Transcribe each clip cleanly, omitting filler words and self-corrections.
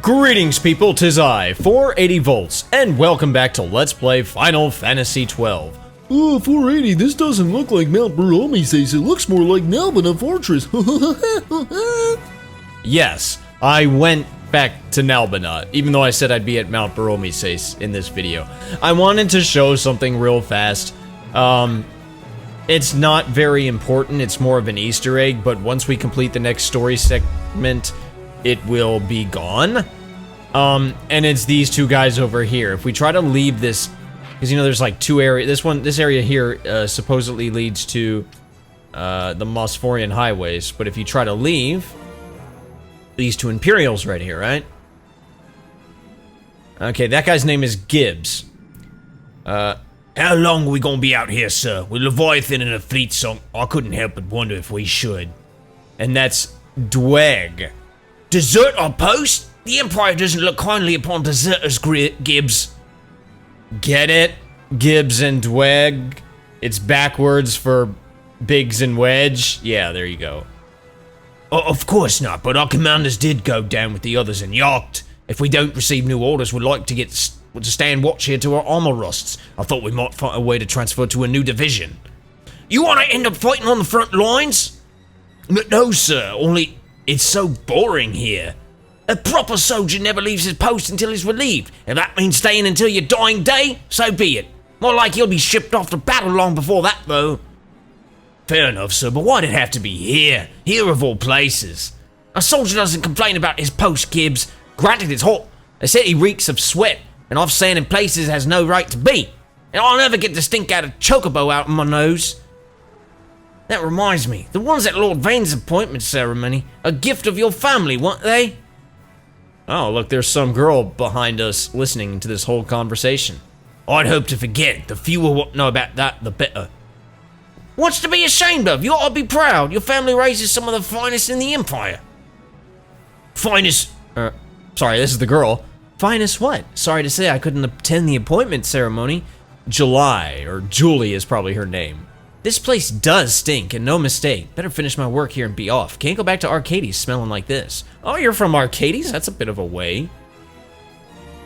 Greetings people, 'tis I, 480 volts, and welcome back to Let's Play Final Fantasy XII. Oh, 480, this doesn't look like Mount Baromeses, it looks more like Nalbina Fortress. Yes, I went back to Nalbina, even though I said I'd be at Mount Baromeses in this video. I wanted to show something real fast. It's not very important, it's more of an Easter egg, but once we complete the next story segment, it will be gone. And it's these two guys over here. If we try to leave this, because you know there's like two areas, this area here supposedly leads to the Mosphorian highways, but if you try to leave, these two Imperials right here, right? Okay, that guy's name is Gibbs. How long are we gonna be out here, sir? With Leviathan and a fleet sunk, I couldn't help but wonder if we should. And that's Dweg. Desert our post? The Empire doesn't look kindly upon deserters, Gibbs. Get it? Gibbs and Dweg? It's backwards for Biggs and Wedge? Yeah, there you go. Of course not, but our commanders did go down with the others and yacht. If we don't receive new orders, we'd like to stand watch here till our armor rusts. I thought we might find a way to transfer to a new division. You want to end up fighting on the front lines? No, sir, only it's so boring here. A proper soldier never leaves his post until he's relieved. If that means staying until your dying day, so be it. More like he'll be shipped off to battle long before that, though. Fair enough, sir, but why'd it have to be here? Here of all places. A soldier doesn't complain about his post, Gibbs. Granted, it's hot. They said he reeks of sweat, and I've sand in places has no right to be. And I'll never get the stink out of chocobo out of my nose. That reminds me, the ones at Lord Vane's appointment ceremony, a gift of your family, weren't they? Oh, look, there's some girl behind us listening to this whole conversation. I'd hope to forget. The fewer what know about that, the better. What's to be ashamed of? You ought to be proud. Your family raises some of the finest in the Empire. Finest? Sorry, this is the girl. Finest what? Sorry to say I couldn't attend the appointment ceremony. July, or Julie is probably her name. This place does stink, and no mistake. Better finish my work here and be off. Can't go back to Arcades smelling like this. Oh, you're from Arcades? That's a bit of a way.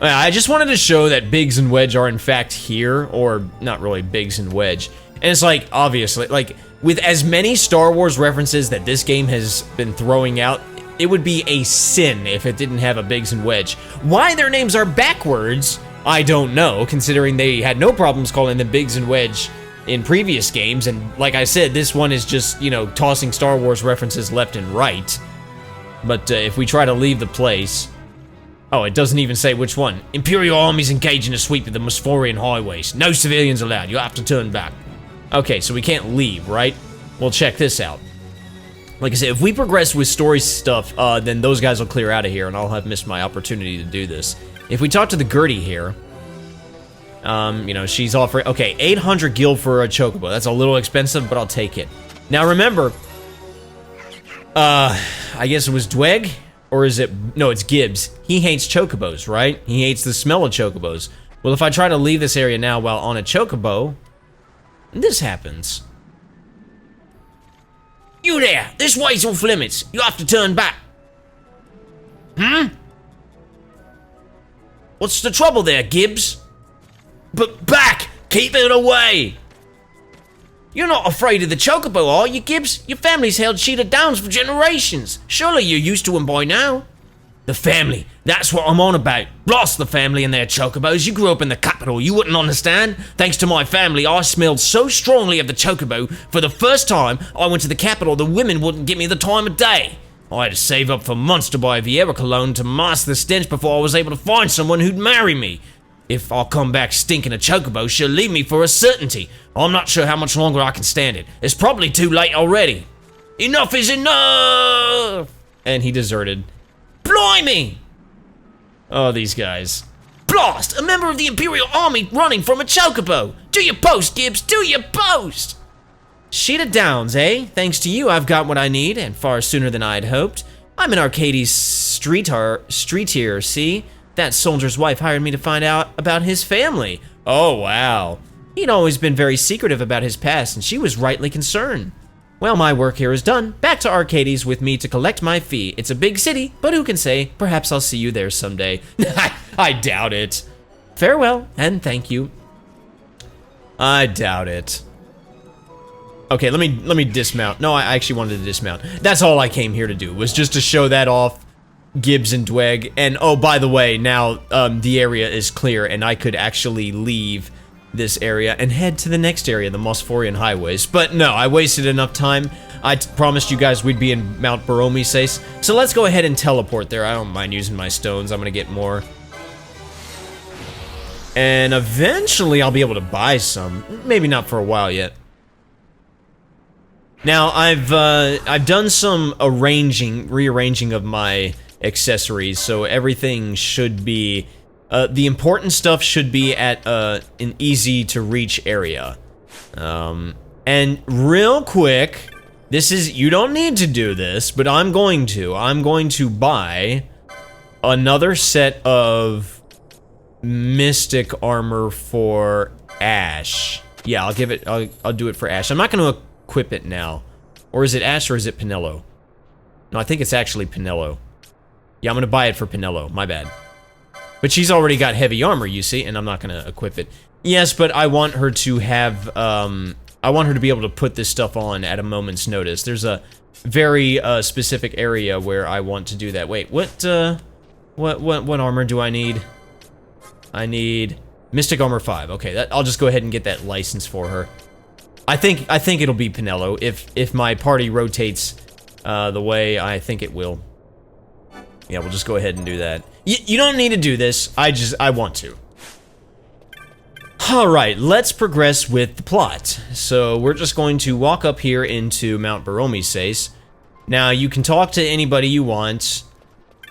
I just wanted to show that Biggs and Wedge are in fact here, or not really Biggs and Wedge. And it's like, obviously, like, with as many Star Wars references that this game has been throwing out, it would be a sin if it didn't have a Biggs and Wedge. Why their names are backwards, I don't know, considering they had no problems calling them Biggs and Wedge in previous games, and like I said, this one is just, you know, tossing Star Wars references left and right. But if we try to leave the place... Oh, it doesn't even say which one. Imperial armies engage in a sweep of the Mosphorian highways. No civilians allowed, you'll have to turn back. Okay, so we can't leave, right? Well, check this out. Like I said, if we progress with story stuff, then those guys will clear out of here, and I'll have missed my opportunity to do this. If we talk to the Gertie here... you know, she's offering, okay, 800 gil for a chocobo. That's a little expensive, but I'll take it. Now remember, I guess it was Dweg, or is it, no, it's Gibbs. He hates chocobos, right? He hates the smell of chocobos. Well, if I try to leave this area now while on a chocobo, this happens. You there, this way's off limits. You have to turn back. What's the trouble there, Gibbs? But back! Keep it away! You're not afraid of the chocobo, are you, Gibbs? Your family's held Sheeta Downs for generations. Surely you're used to them by now. The family, that's what I'm on about. Blast the family and their chocobos. You grew up in the capital, you wouldn't understand. Thanks to my family, I smelled so strongly of the chocobo, for the first time I went to the capital, the women wouldn't give me the time of day. I had to save up for months to buy a Vieira cologne to mask the stench before I was able to find someone who'd marry me. If I come back stinking a chocobo, she'll leave me for a certainty. I'm not sure how much longer I can stand it. It's probably too late already. Enough is enough! And he deserted. Blimey! Oh, these guys. Blast! A member of the Imperial Army running from a chocobo! Do your post, Gibbs! Do your post! Sheeta Downs, eh? Thanks to you, I've got what I need, and far sooner than I'd hoped. I'm in Arcades street here, see? That soldier's wife hired me to find out about his family. Oh, wow. He'd always been very secretive about his past, and she was rightly concerned. Well, my work here is done. Back to Arcades with me to collect my fee. It's a big city, but who can say? Perhaps I'll see you there someday. I doubt it. Farewell, and thank you. I doubt it. Okay, let me dismount. No, I actually wanted to dismount. That's all I came here to do, was just to show that off, Gibbs and Dweg. And oh, by the way, now the area is clear, and I could actually leave this area and head to the next area, the Mosphorian highways. But no, I wasted enough time. I promised you guys we'd be in Mount Baromeses, so let's go ahead and teleport there. I don't mind using my stones. I'm gonna get more. And eventually I'll be able to buy some. Maybe not for a while yet. Now, I've done some rearranging of my accessories, so everything should be, the important stuff should be at an easy-to-reach area. And real quick, you don't need to do this, but I'm going to buy another set of Mystic armor for Ash. Yeah, I'll do it for Ash. I'm not gonna equip it now. Or is it Ash or is it Pinello? No, I think it's actually Pinello. Yeah, I'm gonna buy it for Pinello, my bad. But she's already got heavy armor, you see, and I'm not gonna equip it. Yes, but I want her to have, I want her to be able to put this stuff on at a moment's notice. There's a very, specific area where I want to do that. Wait, what armor do I need? I need Mystic Armor 5. Okay, I'll just go ahead and get that license for her. I think it'll be Pinello if my party rotates the way I think it will. Yeah, we'll just go ahead and do that. You don't need to do this. I want to. All right, let's progress with the plot. So we're just going to walk up here into Mount Baromeses. Now you can talk to anybody you want.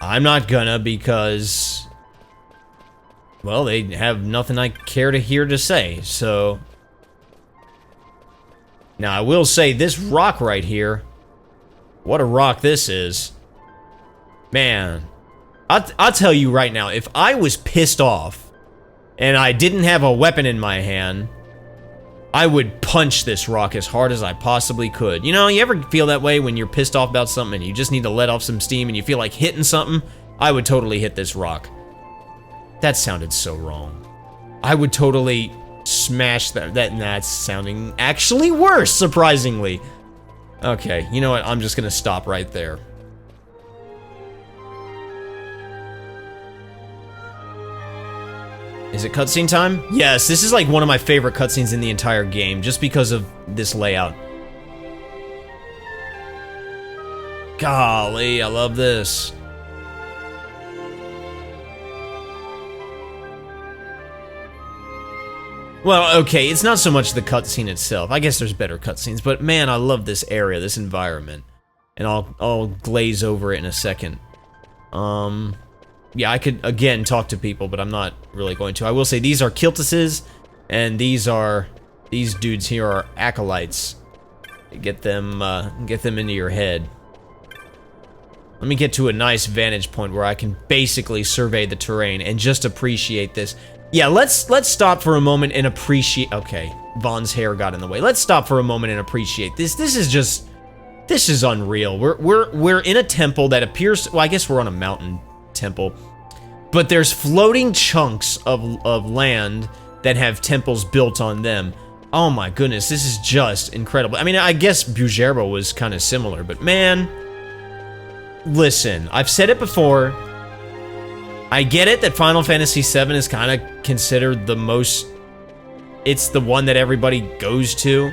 I'm not gonna because, well, they have nothing I care to hear to say, so. Now, I will say, this rock right here, what a rock this is. Man, I'll tell you right now, if I was pissed off, and I didn't have a weapon in my hand, I would punch this rock as hard as I possibly could. You know, you ever feel that way when you're pissed off about something and you just need to let off some steam and you feel like hitting something? I would totally hit this rock. That sounded so wrong. I would totally smash that, and that's sounding actually worse, surprisingly. Okay, you know what? I'm just gonna stop right there. Is it cutscene time? Yes, this is like one of my favorite cutscenes in the entire game, just because of this layout. Golly, I love this. Well, okay, it's not so much the cutscene itself. I guess there's better cutscenes, but man, I love this area, this environment. And I'll glaze over it in a second. Yeah, I could, again, talk to people, but I'm not really going to. I will say these are Kiltuses, and these dudes here are Acolytes. Get them into your head. Let me get to a nice vantage point where I can basically survey the terrain and just appreciate this. Yeah, let's stop for a moment and appreciate. Okay, Vaughn's hair got in the way. Let's stop for a moment and appreciate this. This is unreal. We're in a temple that appears. Well, I guess we're on a mountain temple, but there's floating chunks of land that have temples built on them. Oh my goodness, this is just incredible. I mean, I guess Bujerba was kind of similar, but man, listen, I've said it before. I get it that Final Fantasy VII is kind of considered the most, it's the one that everybody goes to.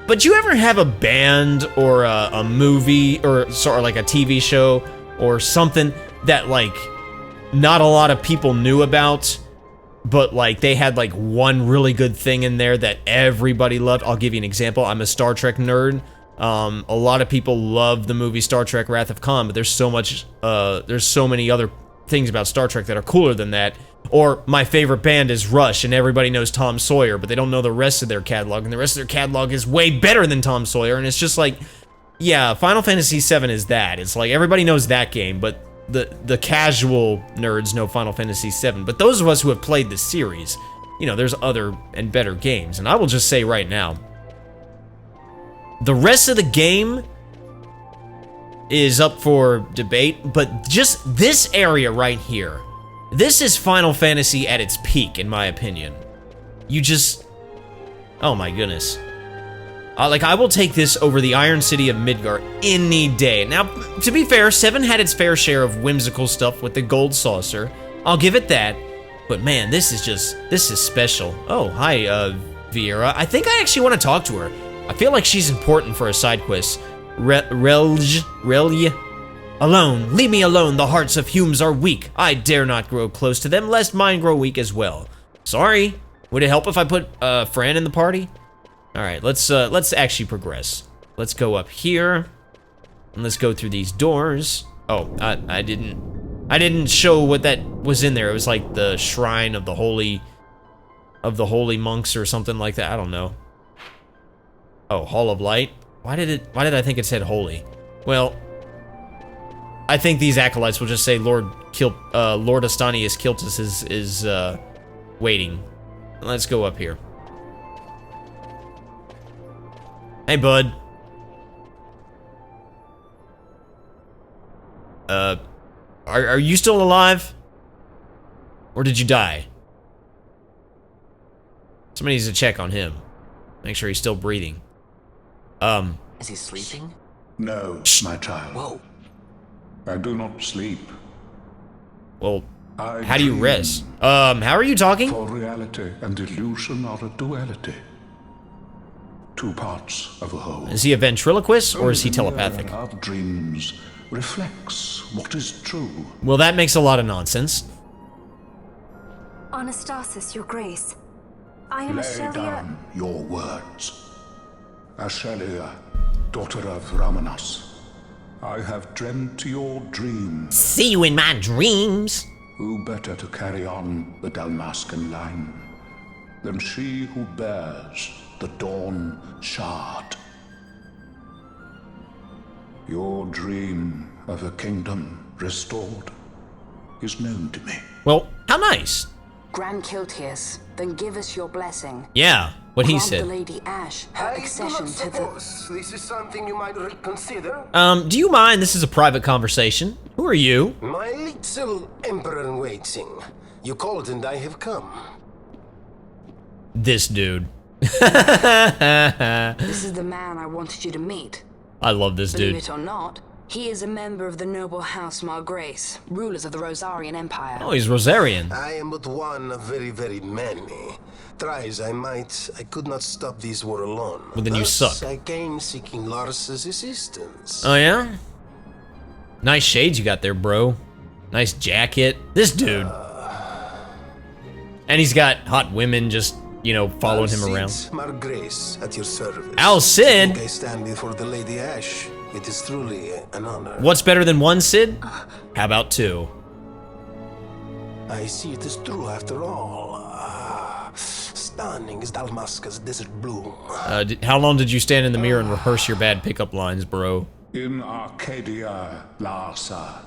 But you ever have a band or a movie or sort of like a TV show or something that like not a lot of people knew about, but like they had like one really good thing in there that everybody loved? I'll give you an example. I'm a Star Trek nerd. A lot of people love the movie Star Trek Wrath of Khan, but there's so many other things about Star Trek that are cooler than that. Or my favorite band is Rush, and everybody knows Tom Sawyer, but they don't know the rest of their catalog, and the rest of their catalog is way better than Tom Sawyer, and it's just like, yeah, Final Fantasy VII is that. It's like everybody knows that game, but the casual nerds know Final Fantasy VII. But those of us who have played the series, you know, there's other and better games, and I will just say right now, The rest of the game is up for debate, but just this area right here, this is Final Fantasy at its peak, in my opinion. You just... Oh my goodness. Like, I will take this over the Iron City of Midgar any day. Now, to be fair, 7 had its fair share of whimsical stuff with the gold saucer. I'll give it that. But man, this is special. Oh, hi, Vieira. I think I actually want to talk to her. I feel like she's important for a side quest. Relye. Alone, leave me alone, the hearts of Humes are weak. I dare not grow close to them, lest mine grow weak as well. Sorry. Would it help if I put Fran in the party? Alright, let's actually progress. Let's go up here. And let's go through these doors. Oh, I didn't show what that was in there. It was like the shrine of the holy monks or something like that. I don't know. Oh, Hall of Light. Why did I think it said holy? Well, I think these acolytes will just say Lord Astanius Kiltus is waiting. Let's go up here. Hey, bud. Are you still alive? Or did you die? Somebody needs to check on him. Make sure he's still breathing. Is he sleeping? No, my child. Whoa. I do not sleep. Well, I how do you dream. rest? How are you talking? For reality and illusion are a duality. Two parts of a whole. Is he a ventriloquist or is he Only the telepathic? mirror of dreams reflects what is true. Well, that makes a lot of nonsense. Anastasis, your grace. I am Lay Ashelia. down your words. Ashelia, daughter of Ramanas, I have dreamt your dreams. See you in my dreams. Who better to carry on the Dalmascan line than she who bears the Dawn Shard? Your dream of a kingdom restored is known to me. Well, how nice. Grand Kiltius, then give us your blessing. Yeah, what he Grant said. the Lady Ash her I do accession not to the... suppose this is something you might reconsider. Do you mind? This is a private conversation. Who are you? My little emperor-in-waiting. You called and I have come. This dude. This is the man I wanted you to meet. I love this Believe dude. it or not, he is a member of the noble house Margrace, rulers of the Rosarian Empire. Oh, he's Rosarian. I am but one of very, very many. Try as I might, I could not stop this war alone. Well, then you Thus, suck. I came seeking Lars's assistance. Oh, yeah? Nice shades you got there, bro. Nice jacket. This dude. And he's got hot women just, you know, following him around. Margrace, at your service. Al Cid? I stand before the Lady Ash. It is truly an honor. What's better than one, Sid? How about two? I see it is true after all. Stunning is Dalmasca's desert bloom. How long did you stand in the mirror and rehearse your bad pickup lines, bro? In Arcadia, Larsa.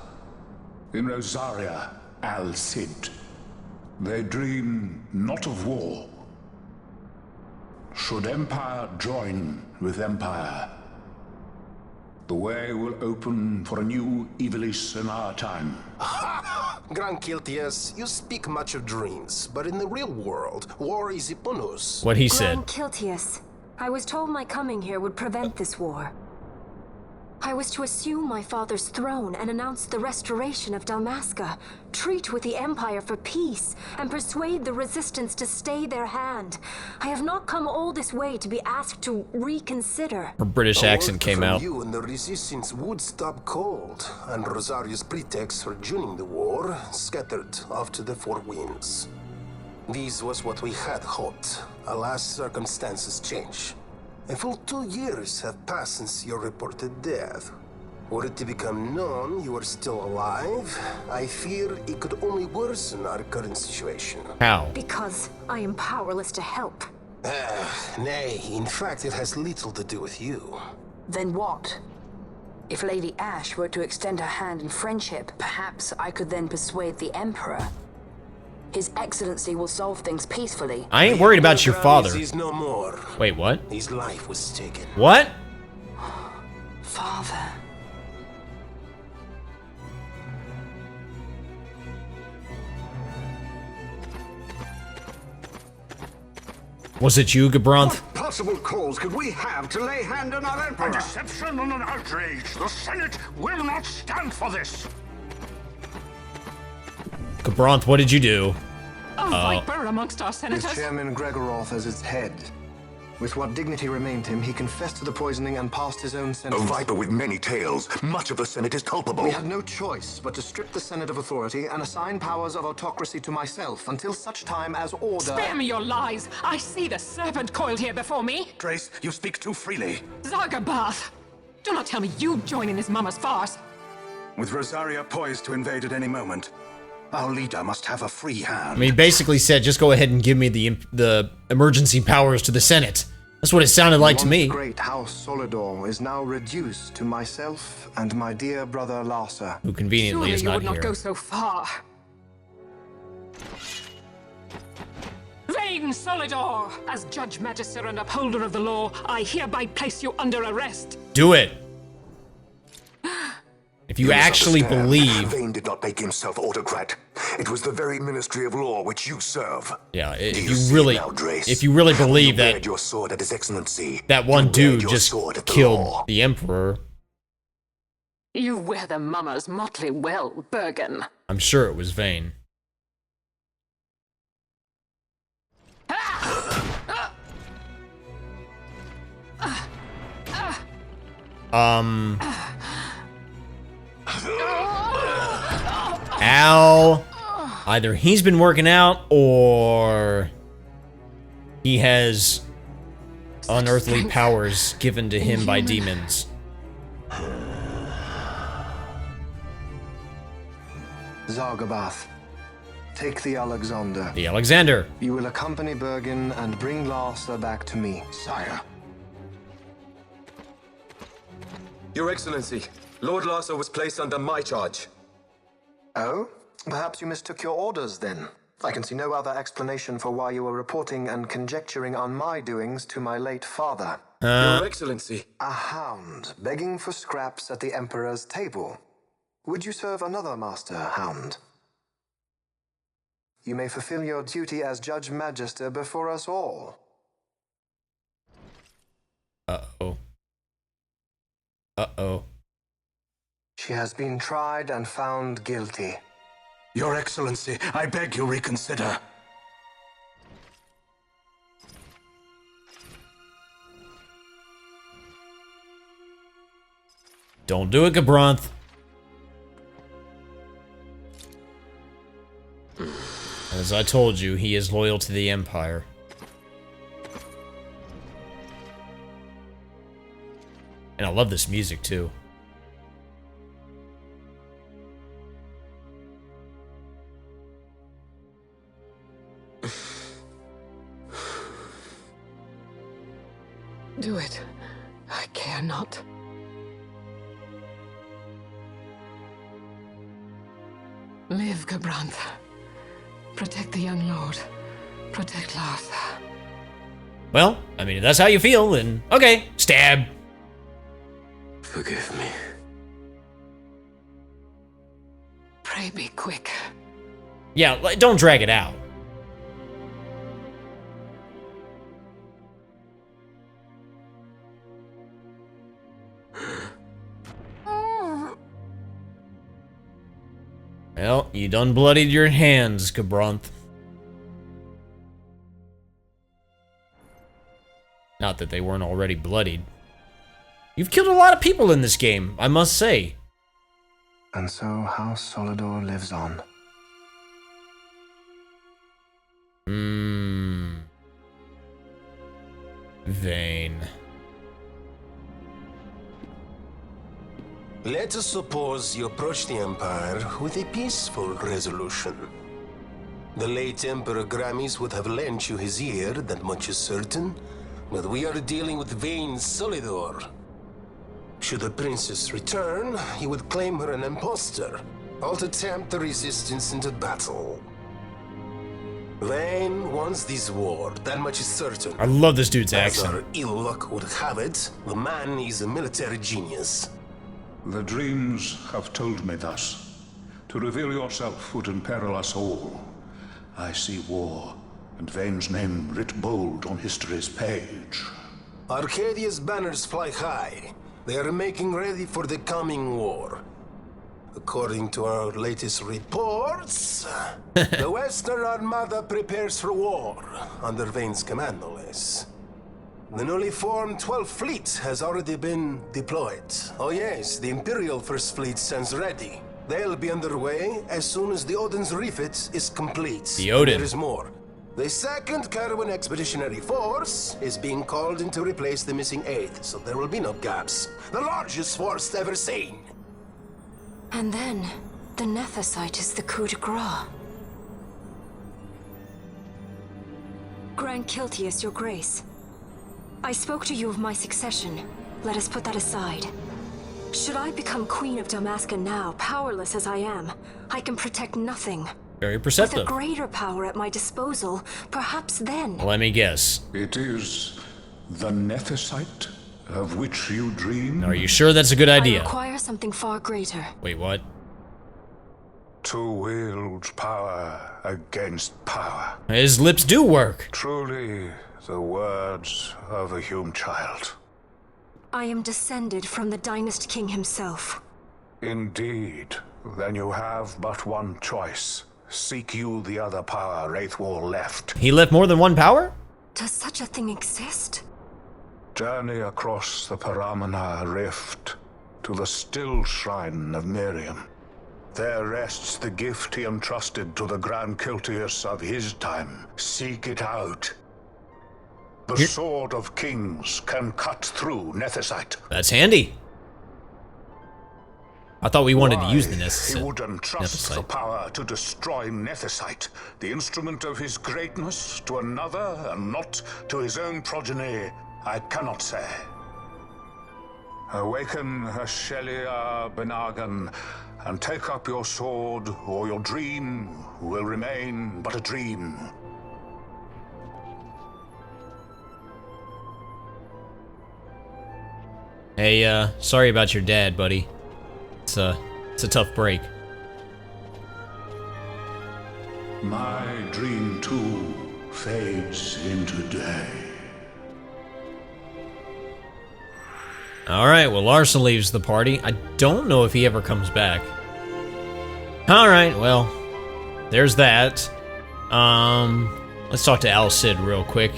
In Rosaria, Al Cid. They dream not of war. Should empire join with empire, the way will open for a new Evilis in our time. Grand Kiltias, you speak much of dreams, but in the real world, war is upon us. What he said. Grand Kiltius, I was told my coming here would prevent this war. I was to assume my father's throne and announce the restoration of Dalmasca, treat with the Empire for peace, and persuade the Resistance to stay their hand. I have not come all this way to be asked to reconsider. Her British accent came out. You and the Resistance would stop cold, and Rosaria's pretext for joining the war scattered off to the four winds. This was what we had hoped. Alas, circumstances change. A full 2 years have passed since your reported death. Were it to become known you are still alive, I fear it could only worsen our current situation. How? Because I am powerless to help. Nay, in fact it has little to do with you. Then what? If Lady Ash were to extend her hand in friendship, perhaps I could then persuade the Emperor. His Excellency will solve things peacefully. I ain't worried about your father. He's no more. Wait, what? His life was taken. What? father. Was it you, Gabronth? What possible cause could we have to lay hand on our emperor? A deception and an outrage. The Senate will not stand for this. Gabronth, what did you do? A viper amongst our With senators. Chairman Gregoroth as its head. With what dignity remained him, he confessed to the poisoning and passed his own A sentence. viper with many tails. Much of the Senate is culpable. We had no choice but to strip the Senate of authority and assign powers of autocracy to myself until such time as order... Spare me your lies. I see the serpent coiled here before me. Trace, you speak too freely. Zargabath. Do not tell me you join in this mama's farce. With Rosaria poised to invade at any moment, our leader must have a free hand. I mean, he basically said, just go ahead and give me the emergency powers to the Senate. That's what it sounded like to Once me. great House Solidor is now reduced to myself and my dear brother Larsa. Who conveniently Surely is you not would not here. go so far. Vain Solidor! As Judge Magister and upholder of the law, I hereby place you under arrest. Do it. If you actually misunderstand. believe... Vane did not make himself autocrat. It was the very Ministry of Law which you serve. Yeah, Do if you you see really... now, Drace? If you really How believe you that... bared your sword at His Excellency. that one You bared dude your just sword at the killed law. the Emperor, You wear the mama's motley well, Bergen. I'm sure it was Vane. Al, either he's been working out or he has unearthly powers given to him by demons. Zargabath, take the Alexander. The Alexander. You will accompany Bergen and bring Larsa back to me. Sire, Your Excellency, Lord Larsa was placed under my charge. Oh? Perhaps you mistook your orders then. I can see no other explanation for why you were reporting and conjecturing on my doings to my late father. Your Excellency, A hound begging for scraps at the Emperor's table. Would you serve another master, hound? You may fulfill your duty as Judge Magister before us all. Uh-oh. Uh-oh. She has been tried and found guilty. Your Excellency, I beg you reconsider. Don't do it, Gabronth. As I told you, he is loyal to the Empire. And I love this music, too. Do it. I care not. Live, Gabranth. Protect the young lord. Protect Larsa. Well, I mean, if that's how you feel, then okay, stab. forgive me. Pray be quick. Yeah, don't drag it out. Well, you done bloodied your hands, Gabronth. Not that they weren't already bloodied. You've killed a lot of people in this game, I must say. And so House Solidor lives on. Vain. Let us suppose you approach the Empire with a peaceful resolution. The late Emperor Gramis would have lent you his ear, that much is certain, but we are dealing with vain Solidor. Should the princess return, you would claim her an impostor, or to tempt the resistance into battle. Vayne wants this war, that much is certain. I love this dude's As accent. our ill luck would have it, the man is a military genius. The dreams have told me thus. To reveal yourself would imperil us all. I see war, and Vayne's name writ bold on history's page. Arcadia's banners fly high. They are making ready for the coming war. According to our latest reports, the Western Armada prepares for war, under Vayne's command, no less. The newly formed 12th Fleet has already been deployed. Oh yes, the Imperial First Fleet stands ready. They'll be underway as soon as the Odin's refit is complete. The Odin. There is more. The 2nd Caravan Expeditionary Force is being called in to replace the missing 8th, so there will be no gaps. The largest force ever seen. And then, the Nethicite is the coup de grace. Grand Kiltius, your grace. I spoke to you of my succession. Let us put that aside. Should I become Queen of Dalmasca now, powerless as I am, I can protect nothing. Very perceptive. With a greater power at my disposal, perhaps then... Let me guess. It is the Nethicite of which you dream? Are you sure that's a good idea? I require something far greater. Wait, what? To wield power against power. His lips do work. Truly, the words of a human child. I am descended from the Dynast King himself. Indeed. Then you have but one choice. Seek you the other power Wraithwall left. He left more than one power? Does such a thing exist? Journey across the Paramana Rift to the still shrine of Miriam. There rests the gift he entrusted to the Grand Kiltius of his time. Seek it out. The Sword of Kings can cut through Nethicite. That's handy. I thought we wanted to use the He would entrust the power to destroy Nethicite, the instrument of his greatness, to another and not to his own progeny, I cannot say. Awaken Shelia Benagan and take up your sword, or your dream will remain but a dream. Hey, sorry about your dad, buddy. It's a tough break. My dream too fades into day. Alright, well, Larson leaves the party. I don't know if he ever comes back. Alright, well, there's that. Let's talk to Al Cid real quick.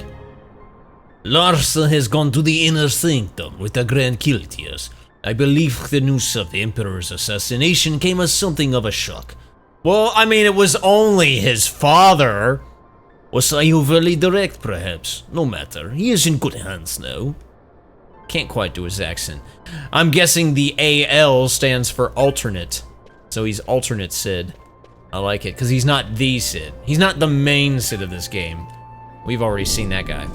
Larson has gone to the inner sanctum with the Grand Kiltius. I believe the news of the Emperor's assassination came as something of a shock. Well, I mean, it was only his father. Was I overly direct, perhaps? No matter, he is in good hands now. Can't quite do his accent. I'm guessing the AL stands for alternate. So he's alternate Cid. I like it, because he's not the Cid. He's not the main Cid of this game. We've already seen that guy.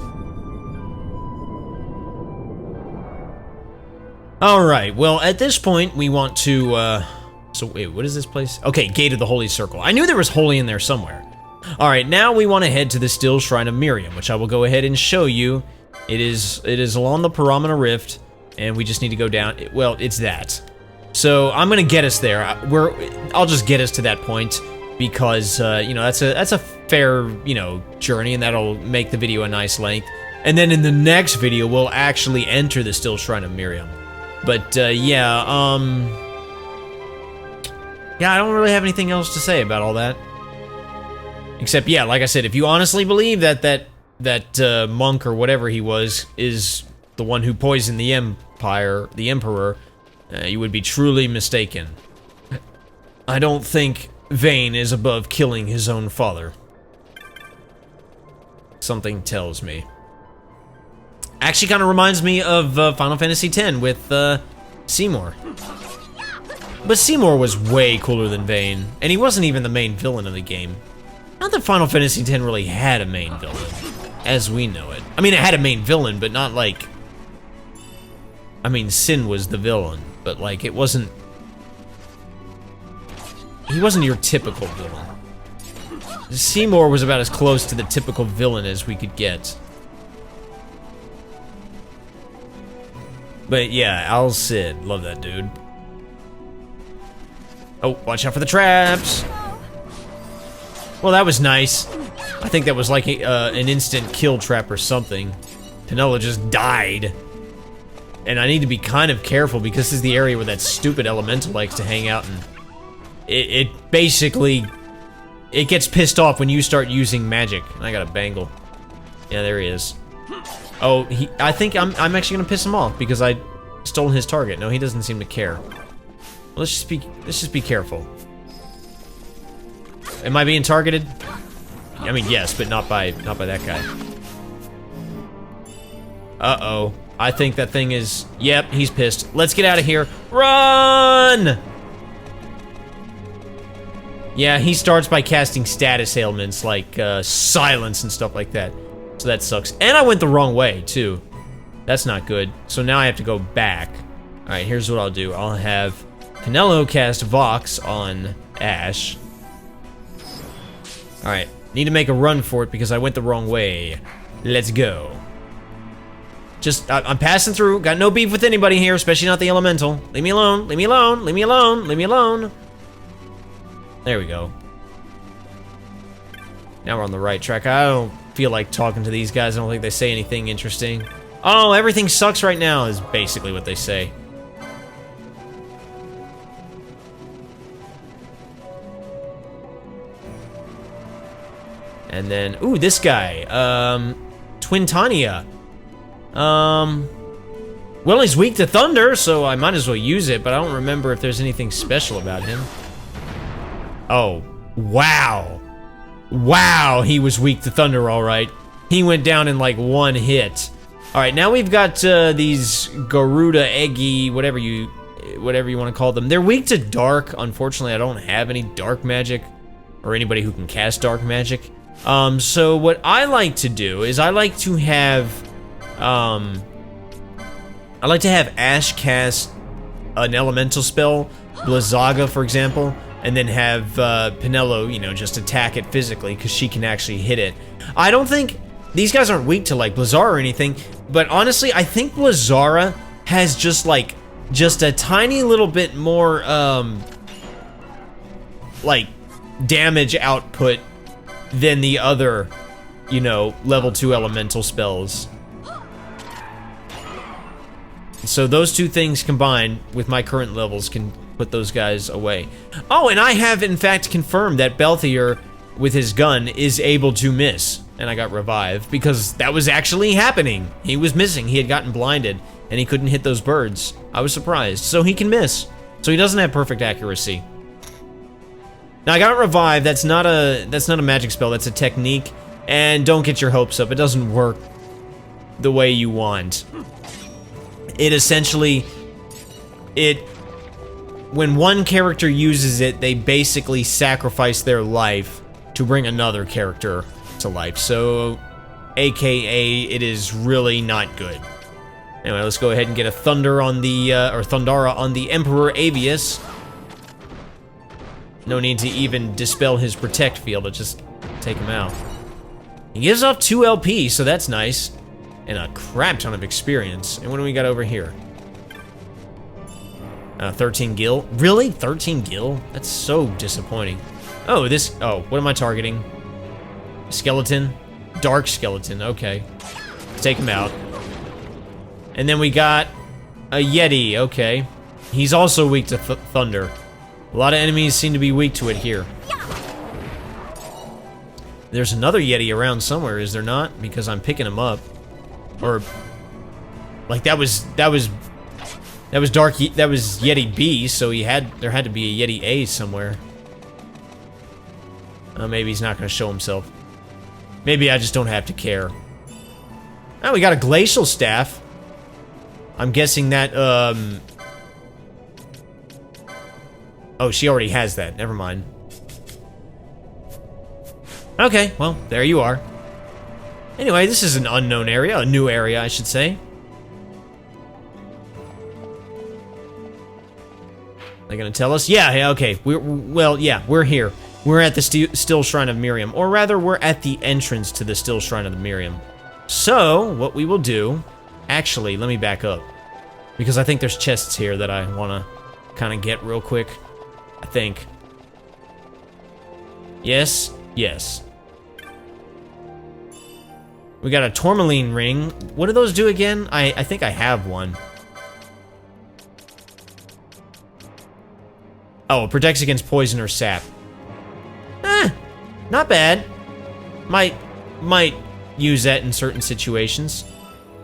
Alright, well, at this point, we want to, so wait, what is this place? Okay, Gate of the Holy Circle. I knew there was holy in there somewhere. Alright, now we want to head to the Still Shrine of Miriam, which I will go ahead and show you. It is along the Paramana Rift, and we just need to go down. Well, it's that. So, I'm gonna get us there. I'll just get us to that point, because, you know, that's a fair, you know, journey, and that'll make the video a nice length. And then in the next video, we'll actually enter the Still Shrine of Miriam. But, yeah, I don't really have anything else to say about all that. Except, yeah, like I said, if you honestly believe that monk or whatever he was is the one who poisoned the Emperor, you would be truly mistaken. I don't think Vayne is above killing his own father. Something tells me. Actually kind of reminds me of Final Fantasy X with Seymour. But Seymour was way cooler than Vayne, and he wasn't even the main villain of the game. Not that Final Fantasy X really had a main villain, as we know it. I mean, it had a main villain, but not like... I mean, Sin was the villain, but like, it wasn't... He wasn't your typical villain. Seymour was about as close to the typical villain as we could get. But yeah, Al Cid, love that dude. Oh, watch out for the traps. Well, that was nice. I think that was like an instant kill trap or something. Penelo just died. And I need to be kind of careful because this is the area where that stupid elemental likes to hang out, and it basically, it gets pissed off when you start using magic. I got a bangle. Yeah, there he is. Oh, I think I'm actually gonna piss him off because I stole his target. No, he doesn't seem to care. Well, let's just be careful. Am I being targeted? I mean, yes, but not by that guy. Uh-oh. I think that thing is... Yep, he's pissed. Let's get out of here. Run! Yeah, he starts by casting status ailments like silence and stuff like that. So that sucks. And I went the wrong way, too. That's not good. So now I have to go back. Alright, here's what I'll do. I'll have Penelo cast Vox on Ash. Alright, need to make a run for it because I went the wrong way. Let's go. Just, I'm passing through. Got no beef with anybody here, especially not the elemental. Leave me alone, leave me alone, leave me alone, leave me alone. There we go. Now we're on the right track. I don't feel like talking to these guys. I don't think they say anything interesting. Oh, everything sucks right now is basically what they say. And then, ooh, this guy, Twintania. Well, he's weak to thunder, so I might as well use it, but I don't remember if there's anything special about him. Oh, wow. Wow, he was weak to thunder, all right. He went down in like one hit. All right, now we've got these Garuda Eggy, whatever you want to call them. They're weak to dark. Unfortunately, I don't have any dark magic or anybody who can cast dark magic. So what I like to do is I like to have Ash cast an elemental spell, Blizzaga, for example, and then have Penelo, you know, just attack it physically because she can actually hit it. I don't think these guys aren't weak to like Blizzara or anything, but honestly, I think Blizzara has just a tiny little bit more like damage output than the other, you know, level 2 elemental spells. So those two things combined with my current levels can put those guys away. Oh, and I have in fact confirmed that Belthier with his gun is able to miss. And I got revived because that was actually happening. He was missing. He had gotten blinded and he couldn't hit those birds. I was surprised. So he can miss. So he doesn't have perfect accuracy. Now I got revived. That's not a magic spell. That's a technique. And don't get your hopes up. It doesn't work the way you want. It essentially, when one character uses it, they basically sacrifice their life to bring another character to life. So, AKA, it is really not good. Anyway, let's go ahead and get a Thunder on the, or Thundara on the Emperor Avius. No need to even dispel his Protect field, let's just take him out. He gives off 2 LP, so that's nice. And a crap ton of experience. And what do we got over here? 13 gil. Really? 13 gil? That's so disappointing. Oh, what am I targeting? Skeleton? Dark skeleton, okay. Let's take him out. And then we got a Yeti, okay. He's also weak to thunder. A lot of enemies seem to be weak to it here. There's another Yeti around somewhere, is there not? Because I'm picking him up. Or, like, that was Yeti B, so there had to be a Yeti A somewhere. Maybe he's not gonna show himself. Maybe I just don't have to care. Oh, we got a glacial staff. I'm guessing that, oh, she already has that. Never mind. Okay, well, there you are. Anyway, this is an unknown area, a new area, I should say. They're gonna tell us? Yeah, okay. We're here. We're at the Still Shrine of Miriam, or rather, we're at the entrance to the Still Shrine of the Miriam. So, what we will do... Actually, let me back up. Because I think there's chests here that I want to kind of get real quick. I think. Yes, yes. We got a tourmaline ring. What do those do again? I think I have one. Oh, it protects against poison or sap. Not bad. Might use that in certain situations.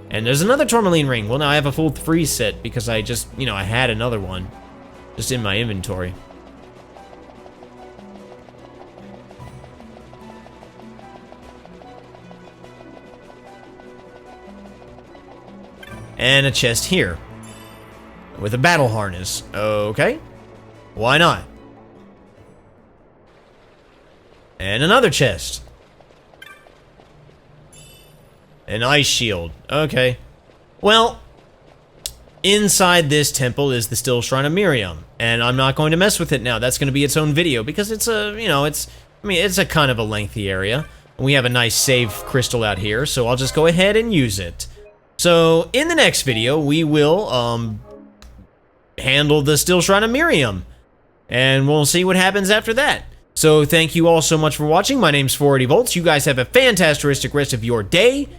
And there's another tourmaline ring. Well, now I have a full 3 set because I just, you know, I had another one just in my inventory. And a chest here with a battle harness. Okay. Why not? And another chest. An ice shield. Okay. Well, inside this temple is the Still Shrine of Miriam, and I'm not going to mess with it now. That's going to be its own video because it's a, you know, it's a kind of a lengthy area. We have a nice save crystal out here, so I'll just go ahead and use it. So, in the next video, we will, handle the Still Shrine of Miriam, and we'll see what happens after that. So, thank you all so much for watching. My name's 480volts. You guys have a fantastic rest of your day,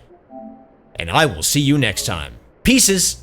and I will see you next time. Pieces!